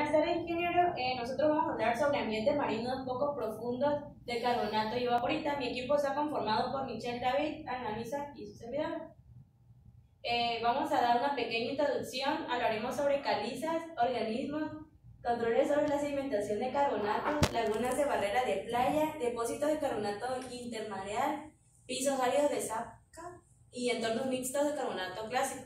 Buenas tardes, ingeniero. Nosotros vamos a hablar sobre ambientes marinos poco profundos de carbonato y vaporita. Mi equipo está conformado por Michelle, David, Annalisa y su servidor. Vamos a dar una pequeña introducción. Hablaremos sobre calizas, organismos, controles sobre la sedimentación de carbonato, lagunas de barrera de playa, depósitos de carbonato intermareal, pisos áridos de saca y entornos mixtos de carbonato clásico.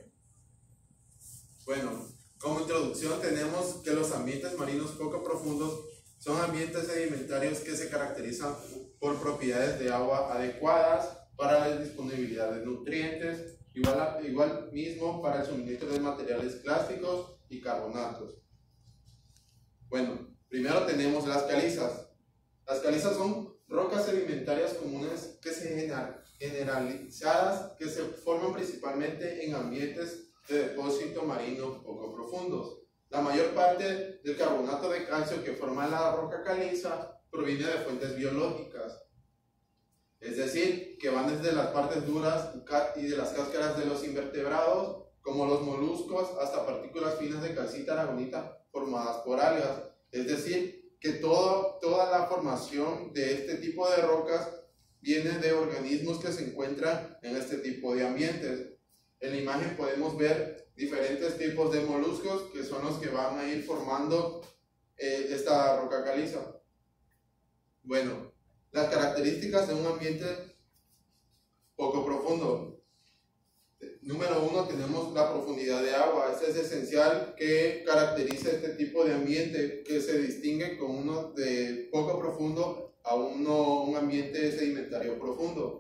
Bueno, como introducción tenemos que los ambientes marinos poco profundos son ambientes sedimentarios que se caracterizan por propiedades de agua adecuadas para la disponibilidad de nutrientes, igual mismo para el suministro de materiales clásicos y carbonatos. Bueno, primero tenemos las calizas. Las calizas son rocas sedimentarias comunes que se generalizadas que se forman principalmente en ambientes de depósito marino poco profundos. La mayor parte del carbonato de calcio que forma la roca caliza proviene de fuentes biológicas, es decir, que van desde las partes duras y de las cáscaras de los invertebrados, como los moluscos, hasta partículas finas de calcita aragonita formadas por algas. Es decir, que toda la formación de este tipo de rocas viene de organismos que se encuentran en este tipo de ambientes. En la imagen podemos ver diferentes tipos de moluscos que son los que van a ir formando esta roca caliza. Bueno, las características de un ambiente poco profundo. Número 1, tenemos la profundidad de agua. Este es esencial que caracteriza este tipo de ambiente que se distingue con uno de poco profundo a un ambiente sedimentario profundo.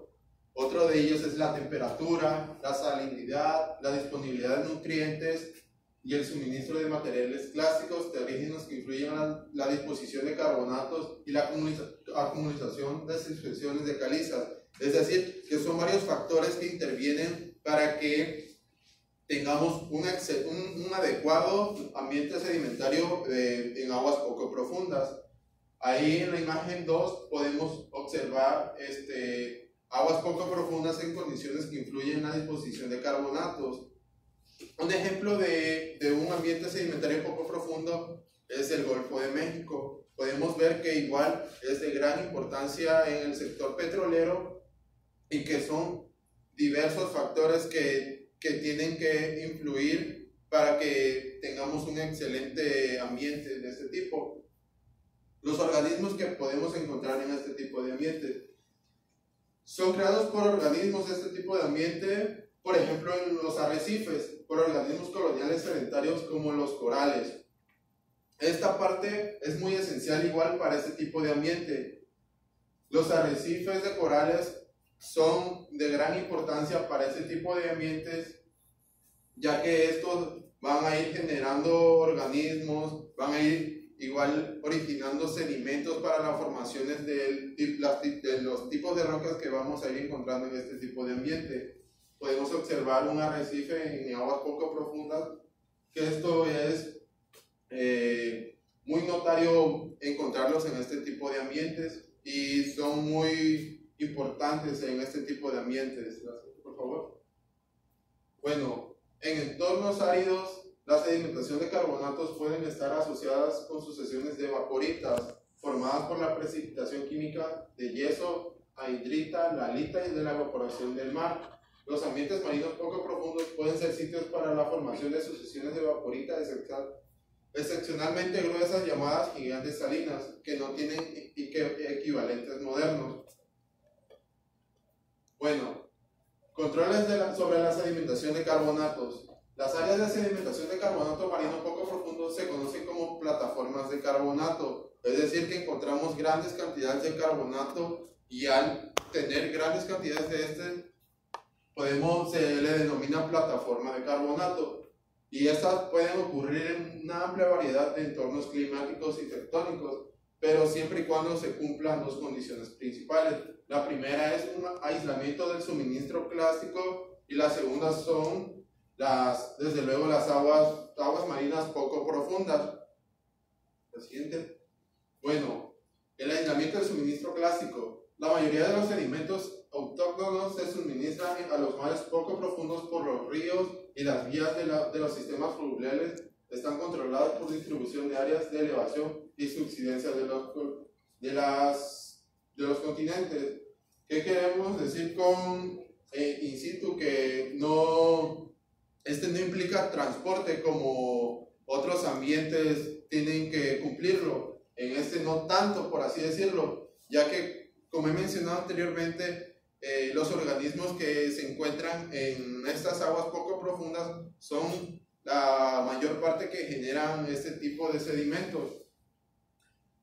Otro de ellos es la temperatura, la salinidad, la disponibilidad de nutrientes y el suministro de materiales clásicos terrígenos que influyen en la disposición de carbonatos y la acumulación de suspensiones de calizas. Es decir, que son varios factores que intervienen para que tengamos un adecuado ambiente sedimentario en aguas poco profundas. Ahí en la imagen 2 podemos observar aguas poco profundas en condiciones que influyen en la disposición de carbonatos. Un ejemplo de un ambiente sedimentario poco profundo es el Golfo de México. Podemos ver que igual es de gran importancia en el sector petrolero y que son diversos factores que tienen que influir para que tengamos un excelente ambiente de este tipo. Los organismos que podemos encontrar en este tipo de ambiente son creados por organismos de este tipo de ambiente, por ejemplo en los arrecifes, por organismos coloniales sedentarios como los corales. Esta parte es muy esencial igual para este tipo de ambiente. Los arrecifes de corales son de gran importancia para este tipo de ambientes, ya que estos van a ir generando organismos, van a ir igual originando sedimentos para las formaciones de los tipos de rocas que vamos a ir encontrando en este tipo de ambiente. Podemos observar un arrecife en aguas poco profundas, que esto es muy notorio encontrarlos en este tipo de ambientes y son muy importantes en este tipo de ambientes. Por favor. Bueno, en entornos áridos, la sedimentación de carbonatos pueden estar asociadas con sucesiones de vaporitas formadas por la precipitación química de yeso, anhidrita, lalita y de la evaporación del mar. Los ambientes marinos poco profundos pueden ser sitios para la formación de sucesiones de vaporita excepcionalmente gruesas llamadas gigantes salinas, que no tienen equivalentes modernos. Bueno, controles sobre la sedimentación de carbonatos. Las áreas de sedimentación de carbonato marino poco profundo se conocen como plataformas de carbonato, es decir, que encontramos grandes cantidades de carbonato y al tener grandes cantidades de se le denomina plataforma de carbonato, y estas pueden ocurrir en una amplia variedad de entornos climáticos y tectónicos, pero siempre y cuando se cumplan dos condiciones principales. La primera es un aislamiento del suministro clásico y la segunda son desde luego las aguas marinas poco profundas. La siguiente. Bueno, el aislamiento del suministro clásico. La mayoría de los sedimentos autóctonos se suministran a los mares poco profundos por los ríos y las vías de los sistemas fluviales están controladas por distribución de áreas de elevación y subsidencia de los continentes. ¿Qué queremos decir con in situ? Que este no implica transporte como otros ambientes tienen que cumplirlo. En este no tanto, por así decirlo, ya que, como he mencionado anteriormente, los organismos que se encuentran en estas aguas poco profundas son la mayor parte que generan este tipo de sedimentos.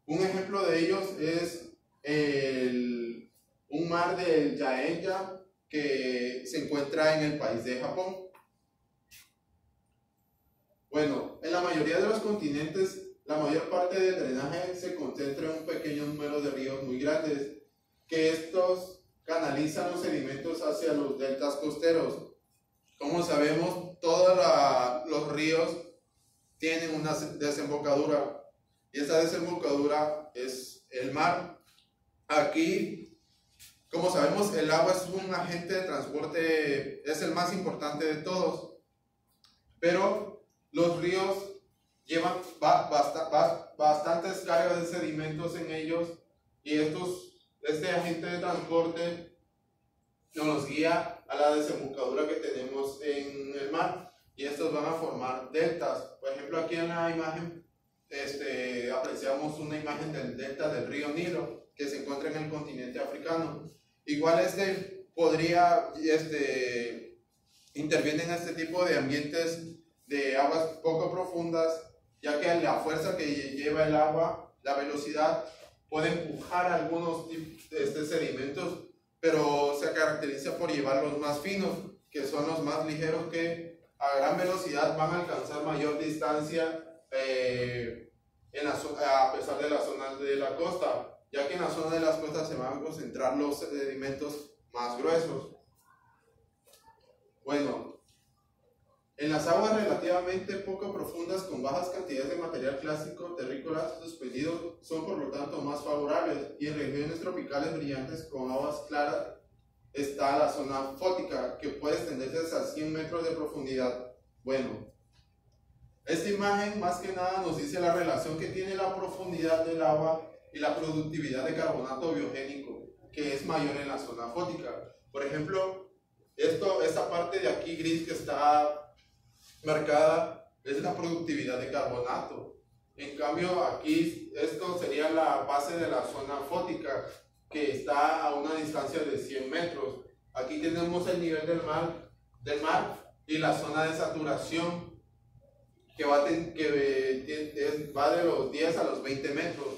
Un ejemplo de ellos es un mar del Yaeya que se encuentra en el país de Japón. Bueno, en la mayoría de los continentes, la mayor parte del drenaje se concentra en un pequeño número de ríos muy grandes, que estos canalizan los sedimentos hacia los deltas costeros. Como sabemos, todos los ríos tienen una desembocadura, y esa desembocadura es el mar. Aquí, como sabemos, el agua es un agente de transporte, es el más importante de todos, pero los ríos llevan bastantes cargas de sedimentos en ellos, y este agente de transporte nos guía a la desembocadura que tenemos en el mar, y estos van a formar deltas. Por ejemplo, aquí en la imagen apreciamos una imagen del delta del río Nilo, que se encuentra en el continente africano. Igual interviene en este tipo de ambientes de aguas poco profundas, ya que la fuerza que lleva el agua, la velocidad, puede empujar algunos sedimentos, pero se caracteriza por llevarlos más finos, que son los más ligeros, que a gran velocidad van a alcanzar mayor distancia a pesar de las zonas de la costa, ya que en la zona de las costas se van a concentrar los sedimentos más gruesos. Bueno, en las aguas relativamente poco profundas con bajas cantidades de material clásico terrícola suspendido son por lo tanto más favorables, y en regiones tropicales brillantes con aguas claras está la zona fótica, que puede extenderse hasta 100 metros de profundidad. Bueno, esta imagen más que nada nos dice la relación que tiene la profundidad del agua y la productividad de carbonato biogénico, que es mayor en la zona fótica. Por ejemplo, esta parte de aquí gris que está marcada es la productividad de carbonato. En cambio, aquí esto sería la base de la zona fótica, que está a una distancia de 100 metros. Aquí tenemos el nivel del mar y la zona de saturación, que va de los 10 a los 20 metros.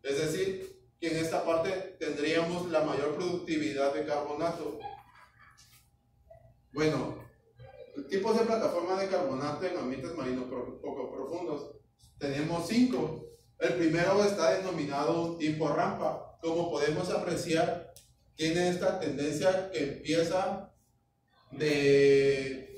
Es decir, que en esta parte tendríamos la mayor productividad de carbonato. Bueno, tipos de plataformas de carbonato en ambientes marinos poco profundos. Tenemos 5. El primero está denominado tipo rampa. Como podemos apreciar, tiene esta tendencia que empieza de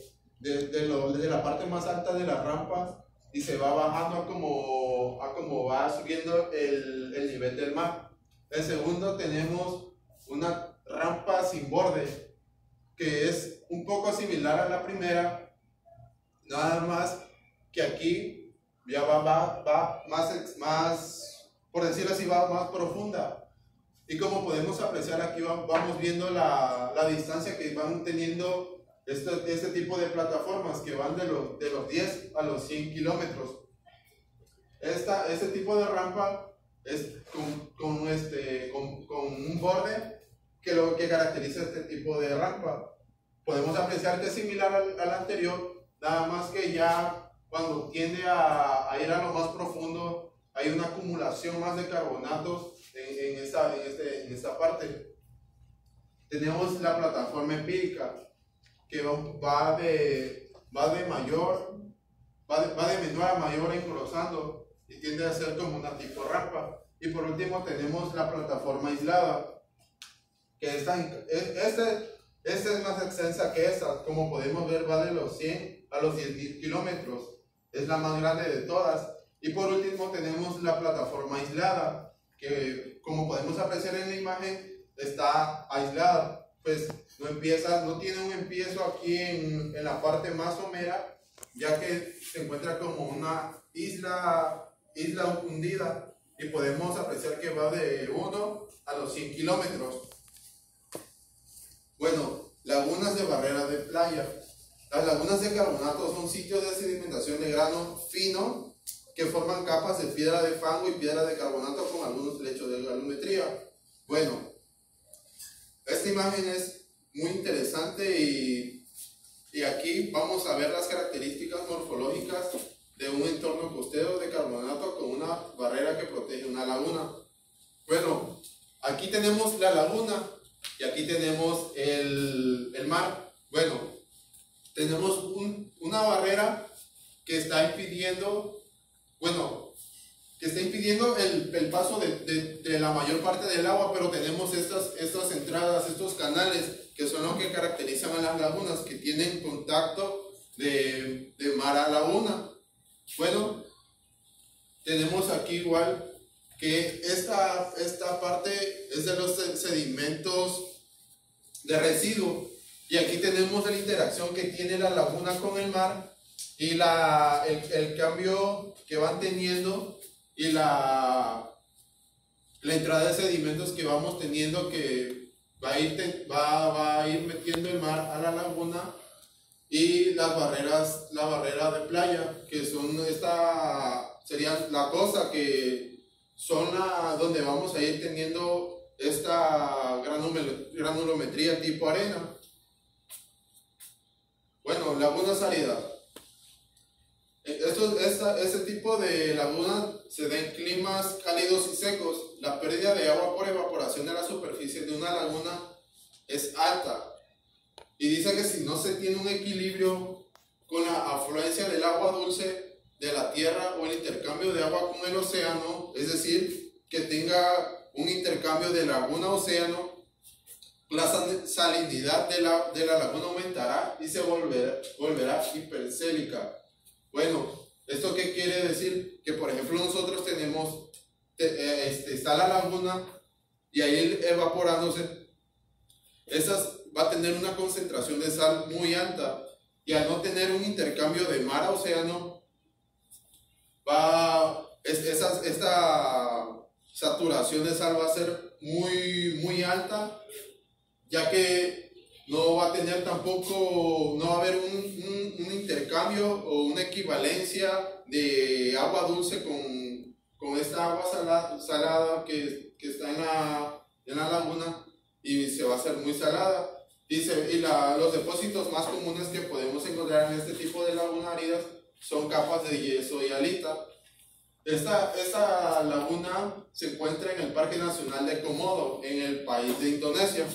la parte más alta de la rampa y se va bajando a como va subiendo el nivel del mar. El segundo, tenemos una rampa sin borde, que es un poco similar a la primera, nada más que aquí ya va más, por decirlo así, va más profunda. Y como podemos apreciar aquí, vamos viendo la distancia que van teniendo este tipo de plataformas, que van de los 10 a los 100 kilómetros. Este tipo de rampa es con un borde, que lo que caracteriza este tipo de rampa. Podemos apreciar que es similar al anterior, nada más que ya cuando tiende a ir a lo más profundo, hay una acumulación más de carbonatos en esta parte. Tenemos la plataforma empírica, que va de menor a mayor engrosando y tiende a ser como una tipo rampa. Y por último tenemos la plataforma aislada, que esta es más extensa que esta. Como podemos ver, va de los 100 a los 10.000 kilómetros, es la más grande de todas. Y por último tenemos la plataforma aislada, que como podemos apreciar en la imagen, está aislada, pues no tiene un empiezo aquí en la parte más somera, ya que se encuentra como una isla hundida y podemos apreciar que va de 1 a los 100 kilómetros. Bueno, lagunas de barrera de playa. Las lagunas de carbonato son sitios de sedimentación de grano fino que forman capas de piedra de fango y piedra de carbonato con algunos lechos de granulometría. Bueno, esta imagen es muy interesante y aquí vamos a ver las características morfológicas de un entorno costero de carbonato con una barrera que protege una laguna. Bueno, aquí tenemos la laguna y aquí tenemos el mar. Bueno, tenemos una barrera que está impidiendo, el paso de la mayor parte del agua, pero tenemos estas entradas, estos canales, que son los que caracterizan a las lagunas, que tienen contacto de mar a laguna. Bueno, tenemos aquí igual que esta parte es de los sedimentos de residuo, y aquí tenemos la interacción que tiene la laguna con el mar y el cambio que van teniendo y la entrada de sedimentos que vamos teniendo, que va a ir metiendo el mar a la laguna, y la barrera de playa, que serían la costa, que son donde vamos a ir teniendo esta granulometría tipo arena. Bueno, laguna salida. Este tipo de laguna se da en climas cálidos y secos. La pérdida de agua por evaporación de la superficie de una laguna es alta. Y dice que si no se tiene un equilibrio con la afluencia del agua dulce de la tierra o el intercambio de agua con el océano, es decir, que tenga un intercambio de laguna-océano, la salinidad de la laguna aumentará y se volverá hipercélica. Bueno, ¿esto qué quiere decir? Que por ejemplo nosotros tenemos, está la laguna y ahí evaporándose, va a tener una concentración de sal muy alta, y al no tener un intercambio de mar a océano, esta saturación de sal va a ser muy, muy alta, ya que no va a tener tampoco, no va a haber un intercambio o una equivalencia de agua dulce con esta agua salada que está en la laguna, y se va a hacer muy salada. Los depósitos más comunes que podemos encontrar en este tipo de lagunas áridas son capas de yeso y halita. Esta laguna se encuentra en el Parque Nacional de Komodo, en el país de Indonesia.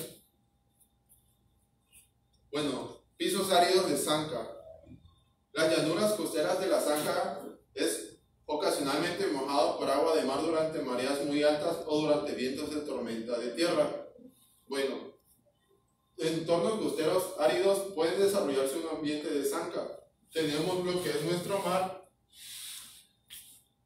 Bueno, pisos áridos de Sanca. Las llanuras costeras de la Sanca es ocasionalmente mojado por agua de mar durante mareas muy altas o durante vientos de tormenta de tierra. Bueno, entornos costeros áridos pueden desarrollarse un ambiente de Sanca. Tenemos lo que es nuestro mar,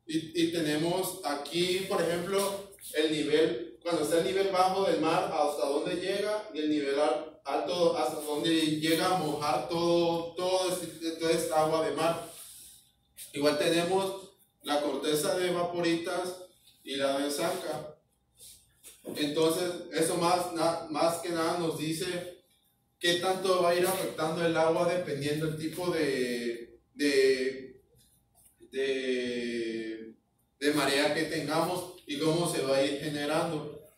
y tenemos aquí, por ejemplo, el nivel, cuando está el nivel bajo del mar, hasta dónde llega, y el nivel alto hasta dónde llega a mojar toda esta agua de mar. Igual tenemos la corteza de vaporitas y la de Sanca. Entonces, eso más que nada nos dice qué tanto va a ir afectando el agua dependiendo del tipo de marea que tengamos y cómo se va a ir generando.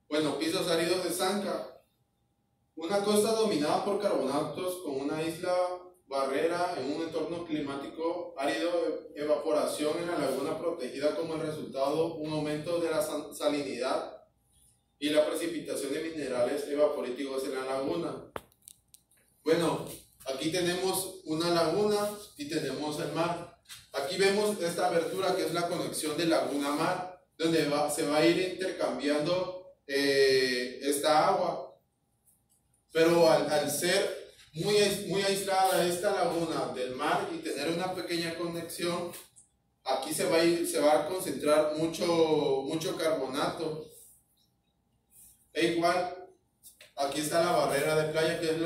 Bueno, pisos áridos de Sanca. Una costa dominada por carbonatos con una isla barrera en un entorno climático árido, evaporación en la laguna protegida como el resultado, un aumento de la salinidad y la precipitación de minerales evaporíticos en la laguna. Bueno, aquí tenemos una laguna y tenemos el mar. Aquí vemos esta abertura que es la conexión de laguna-mar, donde se va a ir intercambiando esta agua. Pero al ser muy aislada esta laguna del mar y tener una pequeña conexión, aquí se va a concentrar mucho carbonato. E igual, aquí está la barrera de playa, que es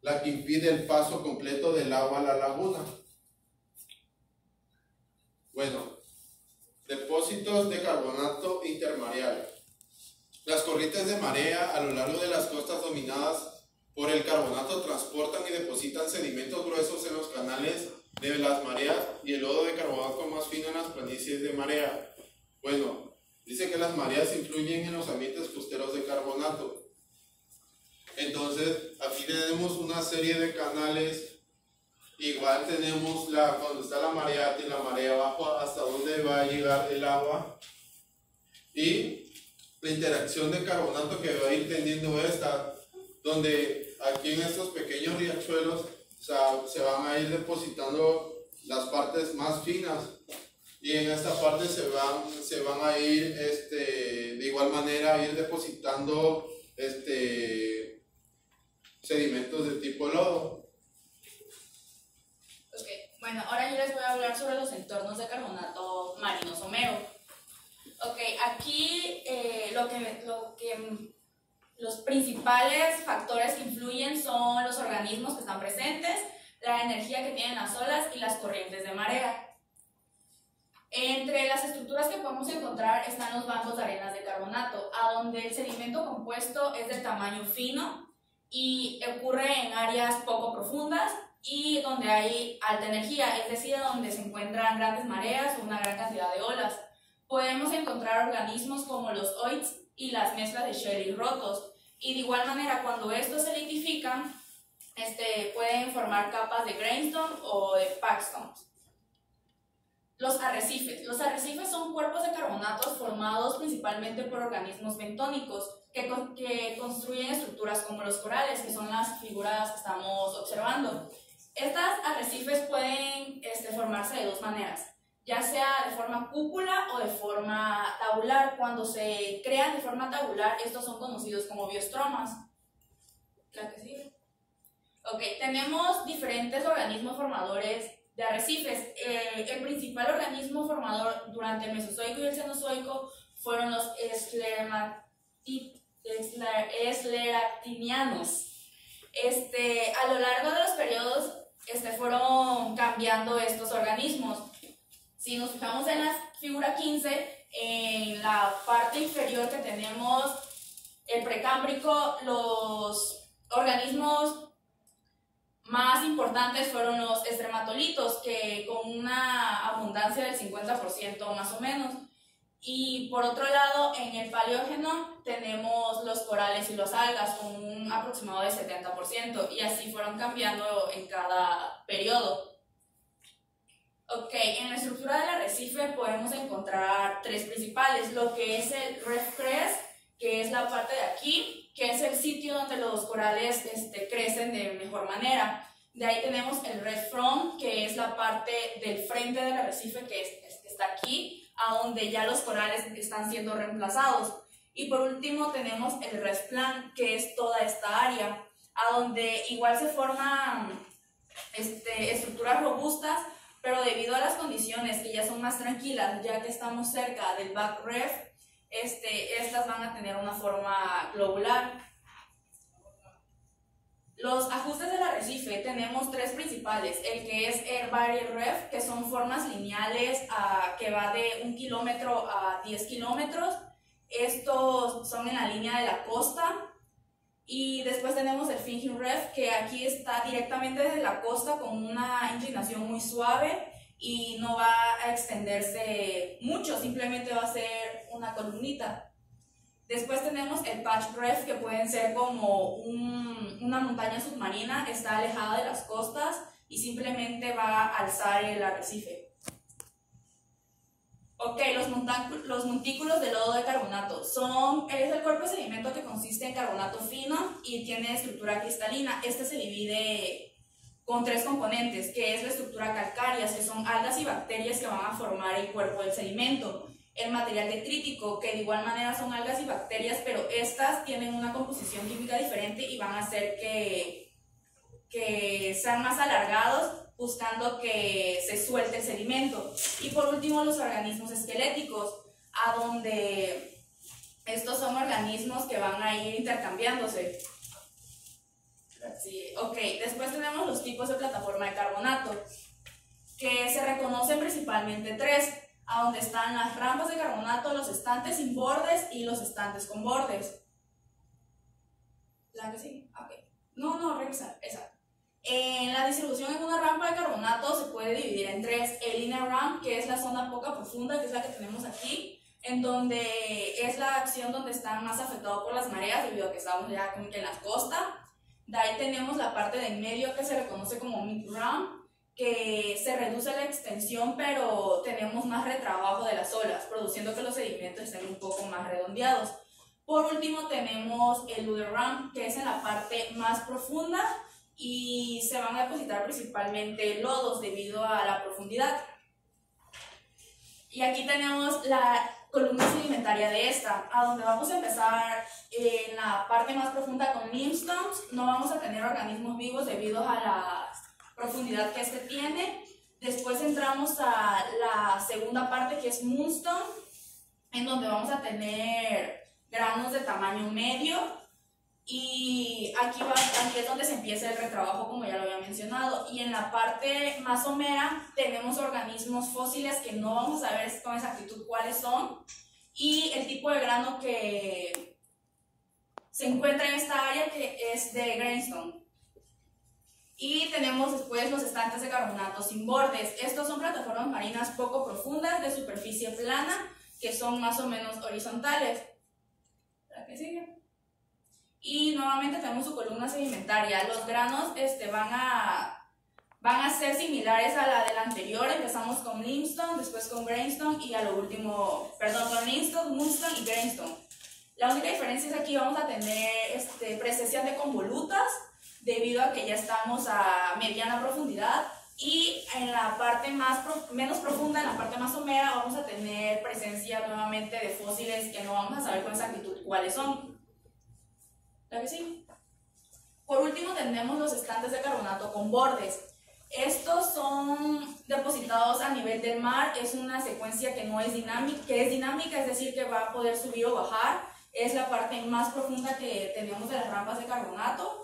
la que impide el paso completo del agua a la laguna. Bueno, depósitos de carbonato intermareal. Las corrientes de marea a lo largo de las costas dominadas por el carbonato transportan y depositan sedimentos gruesos en los canales de las mareas y el lodo de carbonato más fino en las planicies de marea. Bueno, dice que las mareas influyen en los ambientes costeros de carbonato. Entonces, aquí tenemos una serie de canales. Igual tenemos cuando está la marea alta y la marea baja, hasta dónde va a llegar el agua. Y la interacción de carbonato que va a ir teniendo esta, donde aquí en estos pequeños riachuelos se van a ir depositando las partes más finas. Y en esta parte se van a ir de igual manera a ir depositando sedimentos de tipo lodo. Ok, bueno, ahora yo les voy a hablar sobre los entornos de carbonato marino somero. Ok, aquí los principales factores que influyen son los organismos que están presentes, la energía que tienen las olas y las corrientes de marea. Entre las estructuras que podemos encontrar están los bancos de arenas de carbonato, a donde el sedimento compuesto es de tamaño fino y ocurre en áreas poco profundas y donde hay alta energía, es decir, donde se encuentran grandes mareas o una gran cantidad de olas. Podemos encontrar organismos como los oids y las mezclas de Shelly rotos, y de igual manera cuando estos se litifican, pueden formar capas de greenstone o de packstone. Los arrecifes son cuerpos de carbonatos formados principalmente por organismos bentónicos que construyen estructuras como los corales, que son las figuras que estamos observando. Estas arrecifes pueden formarse de dos maneras, ya sea de forma cúpula o de forma tabular. Cuando se crean de forma tabular, estos son conocidos como biostromas. ¿La que sigue? Ok, tenemos diferentes organismos formadores de arrecifes. El principal organismo formador durante el Mesozoico y el Cenozoico fueron los esleractinianos. A lo largo de los periodos fueron cambiando estos organismos. Si nos fijamos en la figura 15, en la parte inferior que tenemos el precámbrico, los organismos más importantes fueron los estrematolitos, que con una abundancia del 50% más o menos. Y por otro lado, en el paleógeno tenemos los corales y las algas con un aproximado de 70%, y así fueron cambiando en cada periodo. Ok, en la estructura del arrecife podemos encontrar tres principales, lo que es el reef crest, que es la parte de aquí, que es el sitio donde los corales crecen de mejor manera. De ahí tenemos el reef front, que es la parte del frente del arrecife, que está aquí, a donde ya los corales están siendo reemplazados. Y por último tenemos el reef plan, que es toda esta área, a donde igual se forman estructuras robustas, pero debido a las condiciones que ya son más tranquilas, ya que estamos cerca del back reef, estas van a tener una forma globular. Los ajustes del arrecife tenemos tres principales, el que es Air Reef, que son formas lineales que va de 1 kilómetro a 10 kilómetros. Estos son en la línea de la costa. Y después tenemos el Fishing Reef, que aquí está directamente desde la costa con una inclinación muy suave y no va a extenderse mucho, simplemente va a ser una columnita. Después tenemos el Patch Reef, que pueden ser como una montaña submarina, está alejada de las costas y simplemente va a alzar el arrecife. Ok, los montículos de lodo de carbonato es el cuerpo de sedimento que consiste en carbonato fino y tiene estructura cristalina. Se divide con tres componentes, que es la estructura calcárea, que son algas y bacterias que van a formar el cuerpo del sedimento. El material detrítico, que de igual manera son algas y bacterias, pero estas tienen una composición química diferente y van a hacer que sean más alargados, buscando que se suelte el sedimento. Y por último, los organismos esqueléticos, a donde estos son organismos que van a ir intercambiándose. Sí, ok. Después tenemos los tipos de plataforma de carbonato, que se reconocen principalmente tres, a donde están las rampas de carbonato, los estantes sin bordes y los estantes con bordes. ¿La que sí? Ok. No, revisar, esa. En la distribución en una rampa de carbonato se puede dividir en tres. El inner ramp, que es la zona poco profunda, que es la que tenemos aquí, en donde es la acción donde están más afectados por las mareas, debido a que estamos ya como que en las costas. De ahí tenemos la parte de en medio, que se reconoce como mid ramp, que se reduce la extensión, pero tenemos más retrabajo de las olas, produciendo que los sedimentos estén un poco más redondeados. Por último tenemos el Udder ramp, que es en la parte más profunda y se van a depositar principalmente lodos debido a la profundidad. Y aquí tenemos la columna sedimentaria de esta, a donde vamos a empezar en la parte más profunda con limestone. No vamos a tener organismos vivos debido a la profundidad que este tiene. Después entramos a la segunda parte, que es moonstone, en donde vamos a tener granos de tamaño medio, y aquí es donde se empieza el retrabajo, como ya lo había mencionado. Y en la parte más somera tenemos organismos fósiles que no vamos a saber con exactitud cuáles son, y el tipo de grano que se encuentra en esta área, que es de greenstone. Y tenemos después los estantes de carbonato sin bordes. Estos son plataformas marinas poco profundas, de superficie plana, que son más o menos horizontales. ¿La que sigue? Y nuevamente tenemos su columna sedimentaria. Los granos van a ser similares a la del anterior. Empezamos con limestone, después con greenstone y a lo último, con limestone, moonstone y greenstone. La única diferencia es que aquí vamos a tener presencia de convolutas, debido a que ya estamos a mediana profundidad, y en la parte menos profunda, en la parte más somera, vamos a tener presencia nuevamente de fósiles que no vamos a saber con exactitud cuáles son. ¿La que sí? Por último tenemos los estantes de carbonato con bordes. Estos son depositados a nivel del mar. Es una secuencia que es dinámica, es decir, que va a poder subir o bajar. Es la parte más profunda que tenemos de las rampas de carbonato.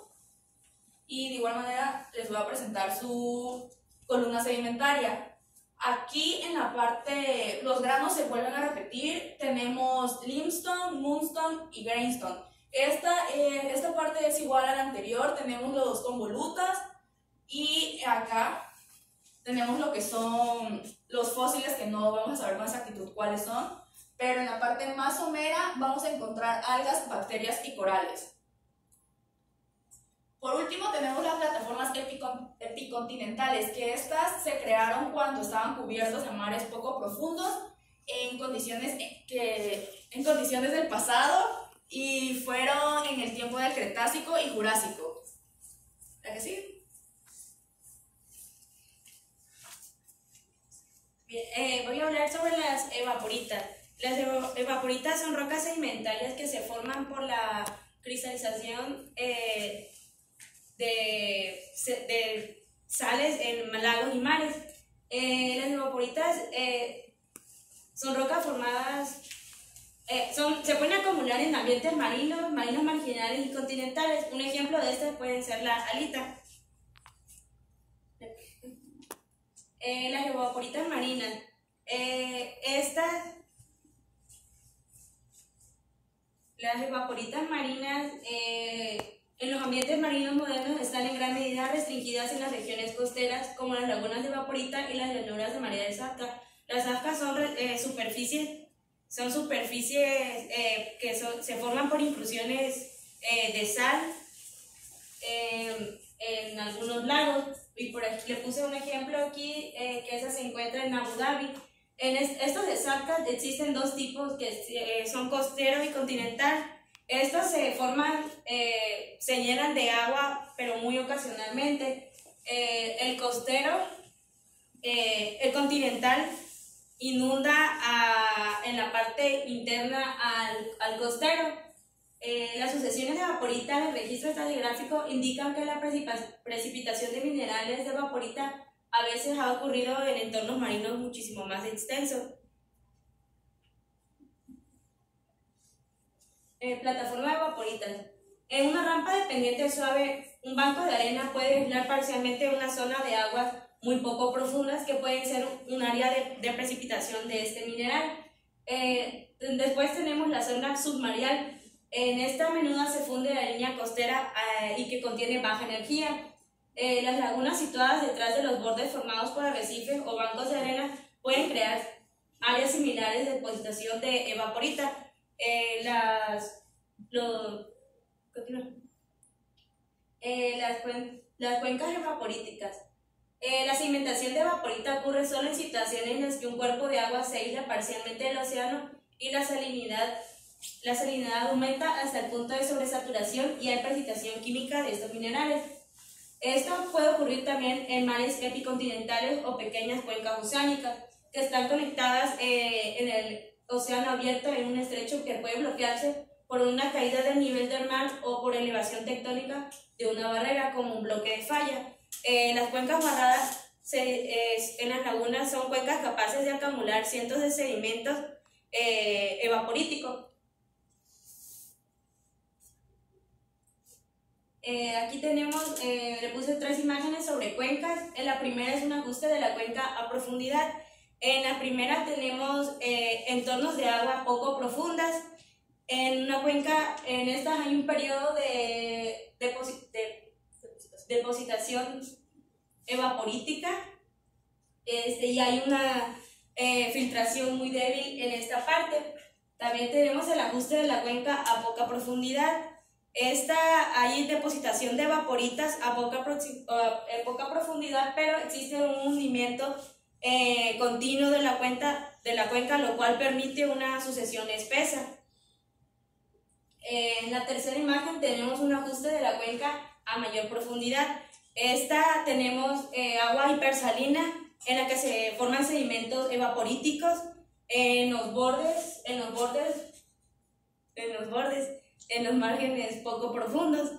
Y de igual manera les voy a presentar su columna sedimentaria. Aquí en la parte, los granos se vuelven a repetir. Tenemos limestone, moonstone y greenstone. Esta parte es igual a la anterior. Tenemos los dos convolutas, y acá tenemos lo que son los fósiles, que no vamos a saber con exactitud cuáles son, pero en la parte más somera vamos a encontrar algas, bacterias y corales. Por último tenemos las plataformas epicontinentales, que estas se crearon cuando estaban cubiertos en mares poco profundos, en condiciones del pasado, y fueron en el tiempo del Cretácico y Jurásico. ¿La que sí? Bien, voy a hablar sobre las evaporitas. Las evaporitas son rocas sedimentarias que se forman por la cristalización de sales en lagos y mares. Las evaporitas son rocas formadas, se pueden acumular en ambientes marinos marginales y continentales. Un ejemplo de estas pueden ser las alitas. Las evaporitas marinas. Las evaporitas marinas en los ambientes marinos modernos están en gran medida restringidas en las regiones costeras, como las lagunas de evaporita y las llanuras de marea de Zapca. Las Zapcas son superficies que se forman por inclusiones de sal en algunos lagos. Y por aquí le puse un ejemplo aquí, que esa se encuentra en Abu Dhabi. En estos de Zapcas existen dos tipos, que son costero y continental. Estos se forman, se llenan de agua, pero muy ocasionalmente. El costero, el continental, inunda en la parte interna al costero. Las sucesiones de evaporita en el registro estratigráfico indican que la precipitación de minerales de evaporita a veces ha ocurrido en entornos marinos muchísimo más extensos. Plataforma de evaporitas. En una rampa de pendiente suave, un banco de arena puede aislar parcialmente una zona de aguas muy poco profundas que pueden ser un área de precipitación de este mineral. Después tenemos la zona submarinal. En esta menuda se funde la línea costera y que contiene baja energía. Las lagunas situadas detrás de los bordes formados por arrecifes o bancos de arena pueden crear áreas similares de depositación de evaporita. Las cuencas evaporíticas. La sedimentación de evaporita ocurre solo en situaciones en las que un cuerpo de agua se aísla parcialmente del océano y la salinidad aumenta hasta el punto de sobresaturación y hay precipitación química de estos minerales. Esto puede ocurrir también en mares epicontinentales o pequeñas cuencas oceánicas que están conectadas en el océano abierto en un estrecho que puede bloquearse por una caída del nivel del mar o por elevación tectónica de una barrera como un bloque de falla. Las cuencas barradas en las lagunas son cuencas capaces de acumular cientos de sedimentos evaporíticos. Aquí tenemos, le puse 3 imágenes sobre cuencas. En la primera es un ajuste de la cuenca a profundidad. En la primera tenemos entornos de agua poco profundas. En una cuenca, en estas hay un periodo de depositación evaporítica y hay una filtración muy débil en esta parte. También tenemos el ajuste de la cuenca a poca profundidad. Hay depositación de evaporitas a poca profundidad, pero existe un hundimiento continuo de la cuenca, lo cual permite una sucesión espesa. En la tercera imagen tenemos un ajuste de la cuenca a mayor profundidad. Tenemos agua hipersalina en la que se forman sedimentos evaporíticos en los márgenes poco profundos.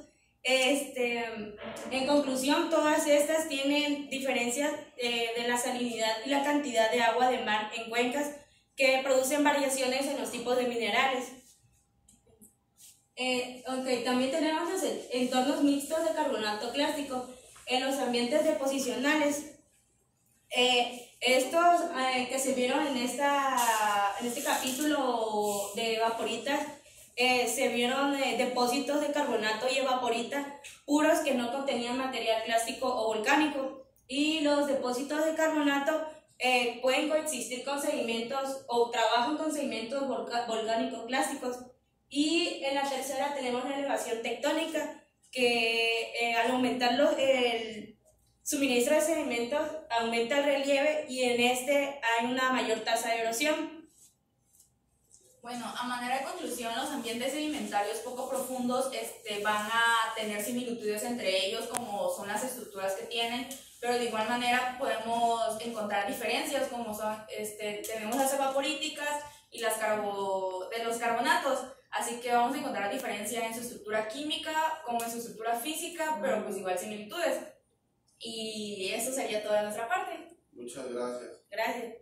En conclusión, todas estas tienen diferencias de la salinidad y la cantidad de agua de mar en cuencas que producen variaciones en los tipos de minerales. También tenemos los entornos mixtos de carbonato clástico en los ambientes deposicionales. Estos que se vieron en este capítulo de evaporitas, se vieron depósitos de carbonato y evaporita puros que no contenían material clástico o volcánico, y los depósitos de carbonato pueden coexistir con sedimentos o trabajan con sedimentos volcánicos clásicos. Y en la tercera tenemos la elevación tectónica, que al aumentar el suministro de sedimentos aumenta el relieve y en hay una mayor tasa de erosión. Bueno, a manera de conclusión, los ambientes sedimentarios poco profundos van a tener similitudes entre ellos, como son las estructuras que tienen, pero de igual manera podemos encontrar diferencias, como son, tenemos las evaporíticas y de los carbonatos, así que vamos a encontrar diferencia en su estructura química como en su estructura física, pero pues igual similitudes. Y eso sería toda nuestra parte. Muchas gracias. Gracias.